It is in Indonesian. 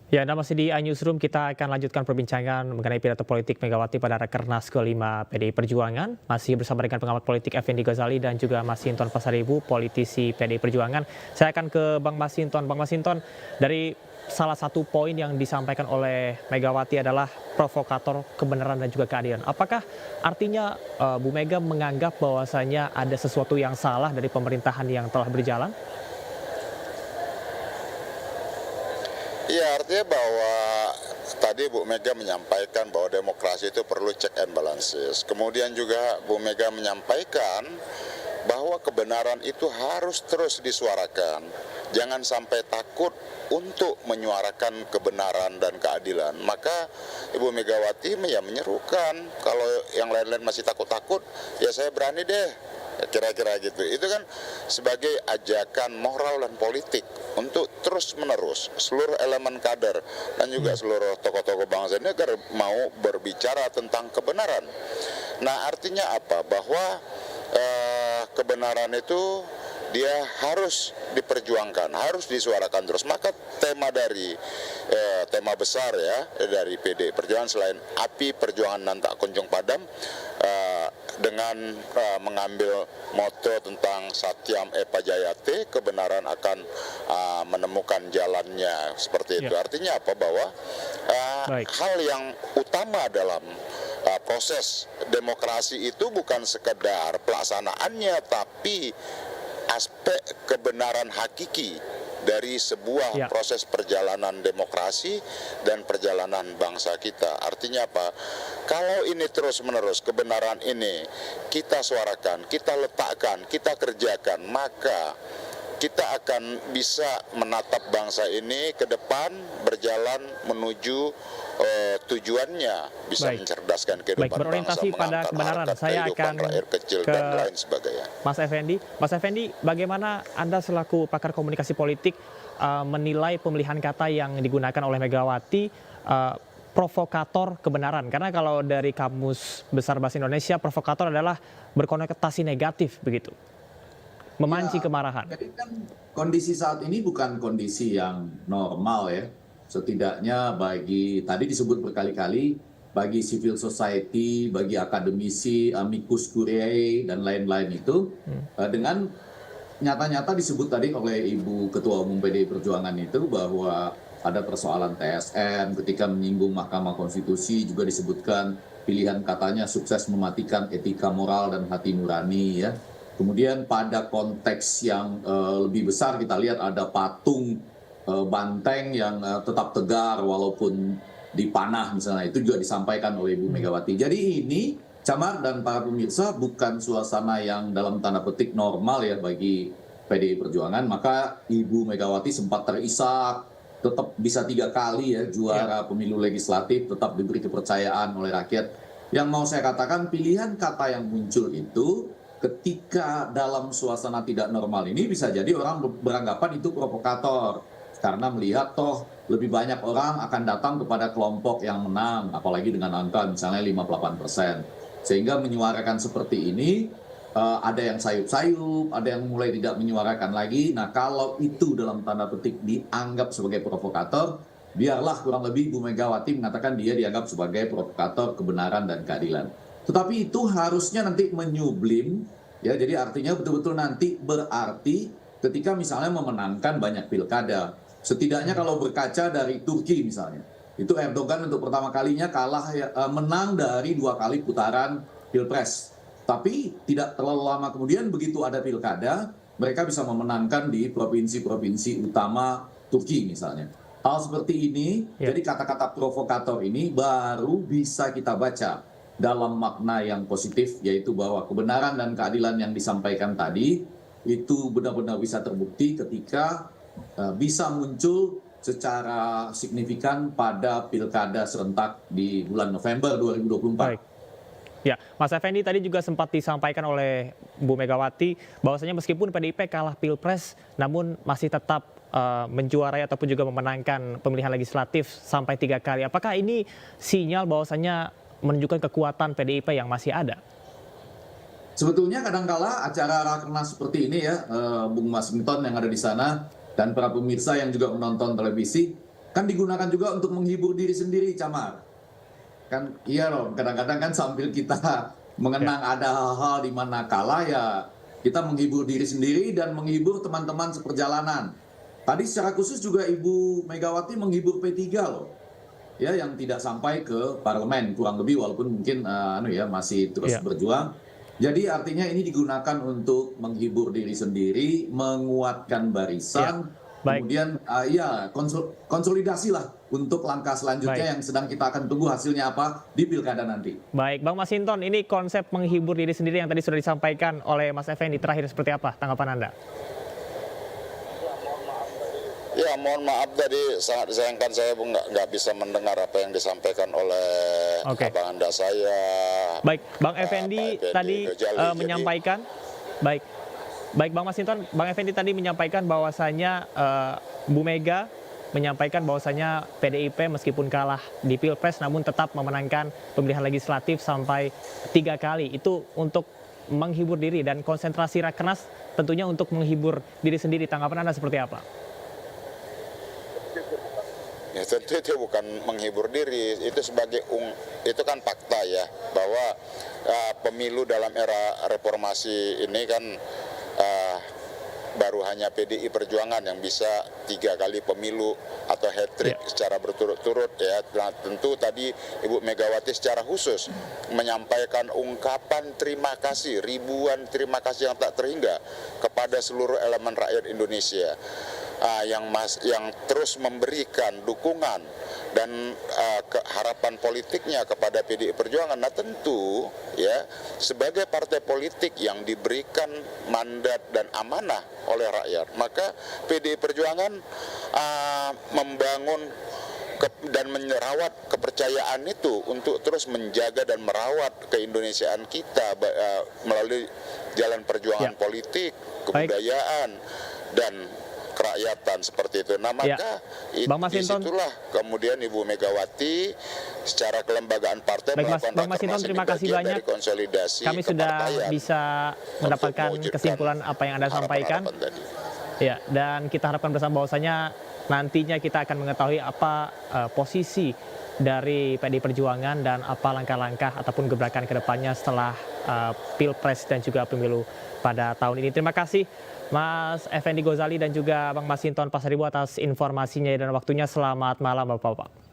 Ya, Anda masih di iNewsroom, kita akan lanjutkan perbincangan mengenai pidato politik Megawati pada Rakernas ke-5 PDI Perjuangan. Masih bersama dengan pengamat politik Effendi Ghazali dan juga Masinton Pasaribu, politisi PDI Perjuangan. Saya akan ke Bang Masinton. Bang Masinton, dari salah satu poin yang disampaikan oleh Megawati adalah provokator kebenaran dan juga keadilan. Apakah artinya Bu Mega menganggap bahwasanya ada sesuatu yang salah dari pemerintahan yang telah berjalan? Iya, artinya bahwa tadi Bu Mega menyampaikan bahwa demokrasi itu perlu check and balances. Kemudian juga Bu Mega menyampaikan bahwa kebenaran itu harus terus disuarakan. Jangan sampai takut untuk menyuarakan kebenaran dan keadilan. Maka Ibu Megawati ya menyerukan, kalau yang lain-lain masih takut-takut, ya saya berani deh. Kira-kira gitu. Itu kan sebagai ajakan moral dan politik untuk terus-menerus seluruh elemen kader dan juga seluruh tokoh-tokoh bangsa ini agar mau berbicara tentang kebenaran. Nah, artinya apa? Bahwa kebenaran itu dia harus diperjuangkan, harus disuarakan terus. Maka tema dari tema besar ya dari PD Perjuangan selain api perjuangan nan tak kunjung padam, dengan mengambil moto tentang Satyam Eva Jayate, kebenaran akan menemukan jalannya, seperti itu. Artinya apa? Bahwa hal yang utama dalam proses demokrasi itu bukan sekedar pelaksanaannya, tapi aspek kebenaran hakiki dari sebuah proses perjalanan demokrasi dan perjalanan bangsa kita. Artinya apa? Kalau ini terus-menerus kebenaran ini kita suarakan, kita letakkan, kita kerjakan, maka kita akan bisa menatap bangsa ini ke depan berjalan menuju tujuannya, bisa mencerdaskan kehidupan bangsa, berorientasi pada kebenaran. Saya akan rakyat kecil ke dan lain sebagainya. Mas Effendi. Mas Effendi, bagaimana Anda selaku pakar komunikasi politik menilai pemilihan kata yang digunakan oleh Megawati provokator kebenaran? Karena kalau dari Kamus Besar Bahasa Indonesia, provokator adalah berkonotasi negatif begitu, memancing kemarahan. Jadi kan kondisi saat ini bukan kondisi yang normal ya. Setidaknya bagi, tadi disebut berkali-kali, bagi civil society, bagi akademisi, amicus curiae, dan lain-lain itu, dengan nyata-nyata disebut tadi oleh Ibu Ketua Umum PDI Perjuangan itu bahwa ada persoalan TSN, ketika menyinggung Mahkamah Konstitusi juga disebutkan pilihan katanya sukses mematikan etika moral dan hati nurani ya. Kemudian pada konteks yang lebih besar kita lihat ada patung banteng yang tetap tegar walaupun dipanah misalnya, itu juga disampaikan oleh Ibu Megawati. Jadi ini Camar dan para pemirsa bukan suasana yang dalam tanda petik normal ya bagi PDI Perjuangan. Maka Ibu Megawati sempat terisak, tetap bisa 3 kali ya juara pemilu legislatif, tetap diberi kepercayaan oleh rakyat. Yang mau saya katakan, pilihan kata yang muncul itu ketika dalam suasana tidak normal ini bisa jadi orang beranggapan itu provokator. Karena melihat toh lebih banyak orang akan datang kepada kelompok yang menang, apalagi dengan angka misalnya 58%. Sehingga menyuarakan seperti ini, ada yang sayup-sayup, ada yang mulai tidak menyuarakan lagi. Nah, kalau itu dalam tanda petik dianggap sebagai provokator, biarlah kurang lebih Bu Megawati mengatakan dia dianggap sebagai provokator kebenaran dan keadilan. Tetapi itu harusnya nanti menyublim, ya, jadi artinya betul-betul nanti berarti ketika misalnya memenangkan banyak pilkada. Setidaknya kalau berkaca dari Turki misalnya, itu Erdogan untuk pertama kalinya kalah menang dari 2 kali putaran pilpres. Tapi tidak terlalu lama kemudian begitu ada pilkada, mereka bisa memenangkan di provinsi-provinsi utama Turki misalnya. Hal seperti ini, jadi kata-kata provokator ini baru bisa kita baca dalam makna yang positif, yaitu bahwa kebenaran dan keadilan yang disampaikan tadi itu benar-benar bisa terbukti ketika bisa muncul secara signifikan pada pilkada serentak di bulan November 2024. Baik. Ya, Mas Effendi, tadi juga sempat disampaikan oleh Bu Megawati bahwasanya meskipun PDIP kalah pilpres, namun masih tetap menjuarai ataupun juga memenangkan pemilihan legislatif sampai 3 kali. Apakah ini sinyal bahwasanya menunjukkan kekuatan PDIP yang masih ada? Sebetulnya kadangkala acara Rakernas seperti ini ya, Bung Masinton yang ada di sana dan para pemirsa yang juga menonton televisi, kan digunakan juga untuk menghibur diri sendiri, Camar. Kan iya loh, kadang-kadang kan sambil kita mengenang ada hal-hal di mana kalah ya kita menghibur diri sendiri dan menghibur teman-teman seperjalanan. Tadi secara khusus juga Ibu Megawati menghibur P3 loh. Ya, yang tidak sampai ke parlemen kurang lebih, walaupun mungkin masih terus berjuang. Jadi artinya ini digunakan untuk menghibur diri sendiri, menguatkan barisan, kemudian konsolidasi lah untuk langkah selanjutnya yang sedang kita akan tunggu hasilnya apa di pilkada nanti. Baik, Bang Masinton, ini konsep menghibur diri sendiri yang tadi sudah disampaikan oleh Mas Effendi, terakhir seperti apa tanggapan Anda? Ya, mohon maaf tadi sangat disayangkan saya nggak bisa mendengar apa yang disampaikan oleh abang anda saya. Baik, Bang Effendi tadi menyampaikan, baik Bang Masinton, Bang Effendi tadi menyampaikan bahwasanya Bu Mega menyampaikan bahwasanya PDIP meskipun kalah di Pilpres namun tetap memenangkan pemilihan legislatif sampai 3 kali. Itu untuk menghibur diri, dan konsentrasi Rakernas tentunya untuk menghibur diri sendiri. Tanggapan Anda seperti apa? Ya, tentu itu bukan menghibur diri, itu sebagai itu kan fakta ya, bahwa pemilu dalam era reformasi ini kan baru hanya PDI Perjuangan yang bisa 3 kali pemilu atau hat-trick secara berturut-turut ya. Nah, tentu tadi Ibu Megawati secara khusus menyampaikan ungkapan terima kasih, ribuan terima kasih yang tak terhingga kepada seluruh elemen rakyat Indonesia. Yang terus memberikan dukungan dan harapan politiknya kepada PDI Perjuangan. Nah, tentu ya, sebagai partai politik yang diberikan mandat dan amanah oleh rakyat, maka PDI Perjuangan membangun dan merawat kepercayaan itu untuk terus menjaga dan merawat keindonesiaan kita melalui jalan perjuangan politik, kebudayaan, dan kerakyatan seperti itu. Nah, maka disitulah kemudian Ibu Megawati secara kelembagaan partai melakukan Bang Masinton, terima kasih banyak. Dari konsolidasi kami sudah bisa mendapatkan kesimpulan apa yang Anda sampaikan. Ya, dan kita harapkan bersama bahwasanya nantinya kita akan mengetahui apa posisi dari PDI Perjuangan dan apa langkah-langkah ataupun gebrakan ke depannya setelah Pilpres dan juga pemilu pada tahun ini. Terima kasih Mas Effendi Ghazali dan juga Bang Masinton Pasaribu atas informasinya dan waktunya. Selamat malam Bapak-Bapak.